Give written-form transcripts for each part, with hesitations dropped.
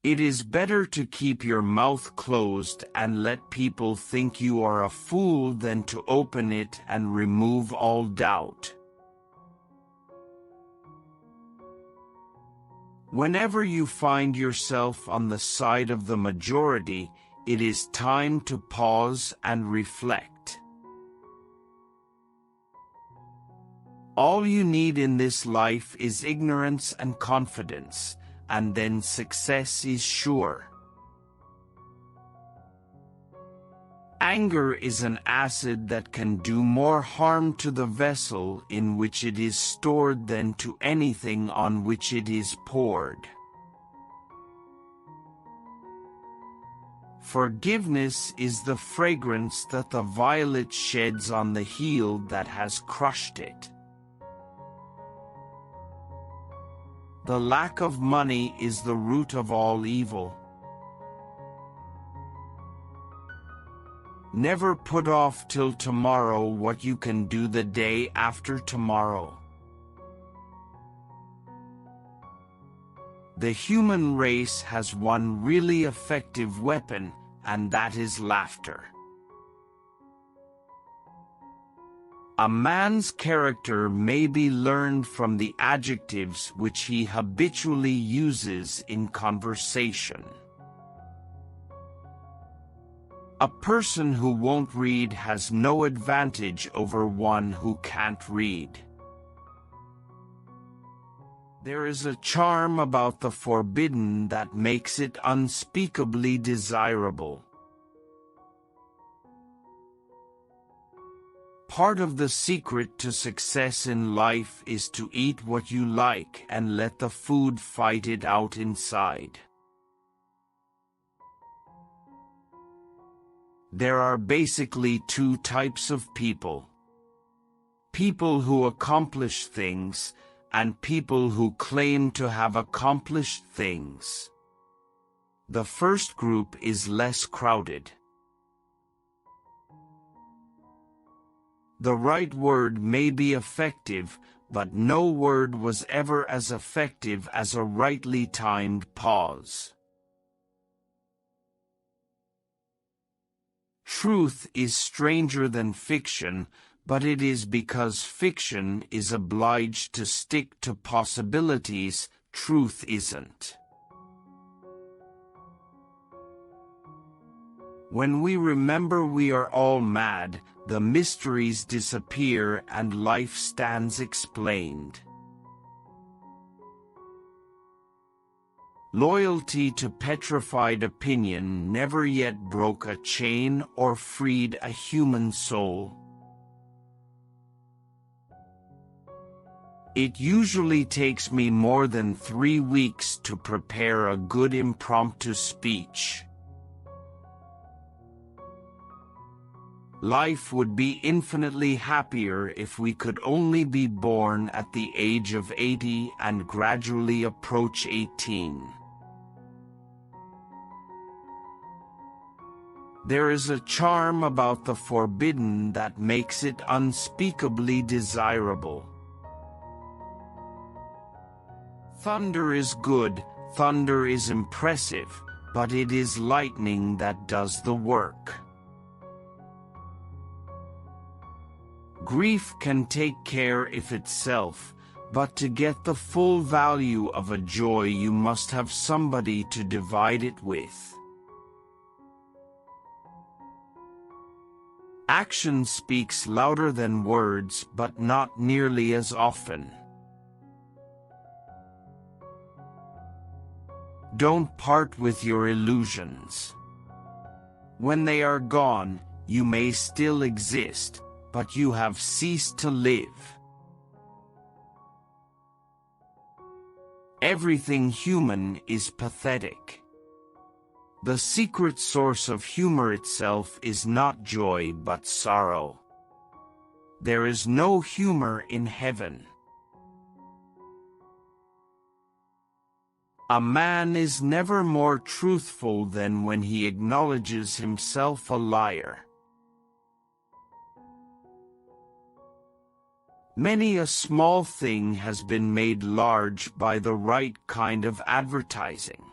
It is better to keep your mouth closed and let people think you are a fool than to open it and remove all doubt. Whenever you find yourself on the side of the majority, it is time to pause and reflect. All you need in this life is ignorance and confidence, and then success is sure. Anger is an acid that can do more harm to the vessel in which it is stored than to anything on which it is poured. Forgiveness is the fragrance that the violet sheds on the heel that has crushed it. The lack of money is the root of all evil. Never put off till tomorrow what you can do the day after tomorrow. The human race has one really effective weapon, and that is laughter. A man's character may be learned from the adjectives which he habitually uses in conversation. A person who won't read has no advantage over one who can't read. There is a charm about the forbidden that makes it unspeakably desirable. Part of the secret to success in life is to eat what you like and let the food fight it out inside. There are basically two types of people. People who accomplish things, and people who claim to have accomplished things. The first group is less crowded. The right word may be effective, but no word was ever as effective as a rightly timed pause. Truth is stranger than fiction, but it is because fiction is obliged to stick to possibilities, truth isn't. When we remember we are all mad, the mysteries disappear and life stands explained. Loyalty to petrified opinion never yet broke a chain or freed a human soul. It usually takes me more than 3 weeks to prepare a good impromptu speech. Life would be infinitely happier if we could only be born at the age of 80 and gradually approach 18. There is a charm about the forbidden that makes it unspeakably desirable. Thunder is good, thunder is impressive, but it is lightning that does the work. Grief can take care of itself, but to get the full value of a joy you must have somebody to divide it with. Action speaks louder than words, but not nearly as often. Don't part with your illusions. When they are gone, you may still exist, but you have ceased to live. Everything human is pathetic. The secret source of humor itself is not joy but sorrow. There is no humor in heaven. A man is never more truthful than when he acknowledges himself a liar. Many a small thing has been made large by the right kind of advertising.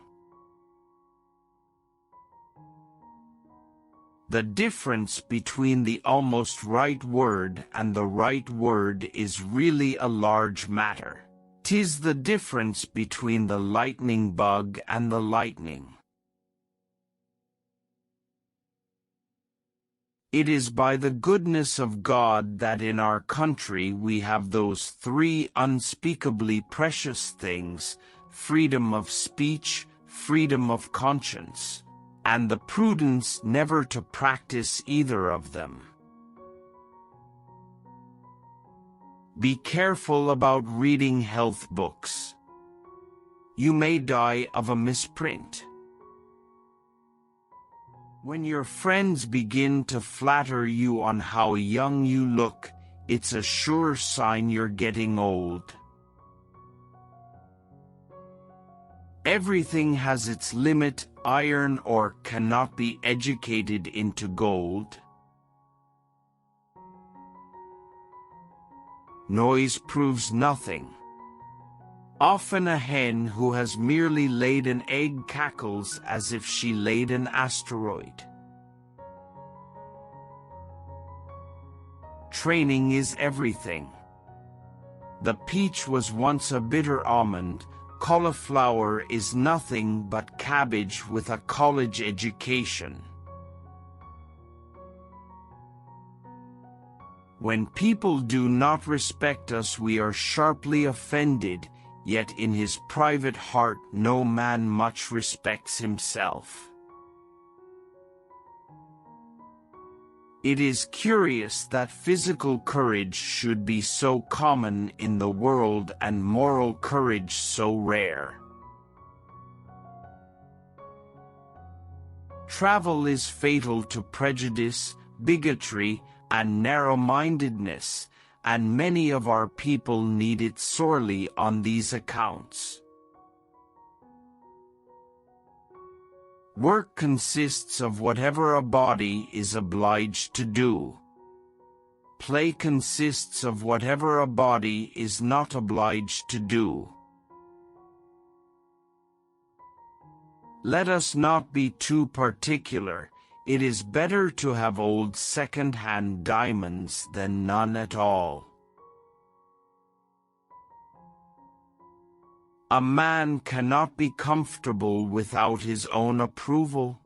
The difference between the almost right word and the right word is really a large matter. 'Tis the difference between the lightning bug and the lightning. It is by the goodness of God that in our country we have those three unspeakably precious things: freedom of speech, freedom of conscience, and the prudence never to practice either of them. Be careful about reading health books. You may die of a misprint. When your friends begin to flatter you on how young you look, it's a sure sign you're getting old. Everything has its limit. Iron ore cannot be educated into gold. Noise proves nothing. Often a hen who has merely laid an egg cackles as if she laid an asteroid. Training is everything. The peach was once a bitter almond. Cauliflower is nothing but cabbage with a college education. When people do not respect us, we are sharply offended. Yet in his private heart no man much respects himself. It is curious that physical courage should be so common in the world and moral courage so rare. Travel is fatal to prejudice, bigotry, and narrow-mindedness, and many of our people need it sorely on these accounts. Work consists of whatever a body is obliged to do. Play consists of whatever a body is not obliged to do. Let us not be too particular. It is better to have old second-hand diamonds than none at all. A man cannot be comfortable without his own approval.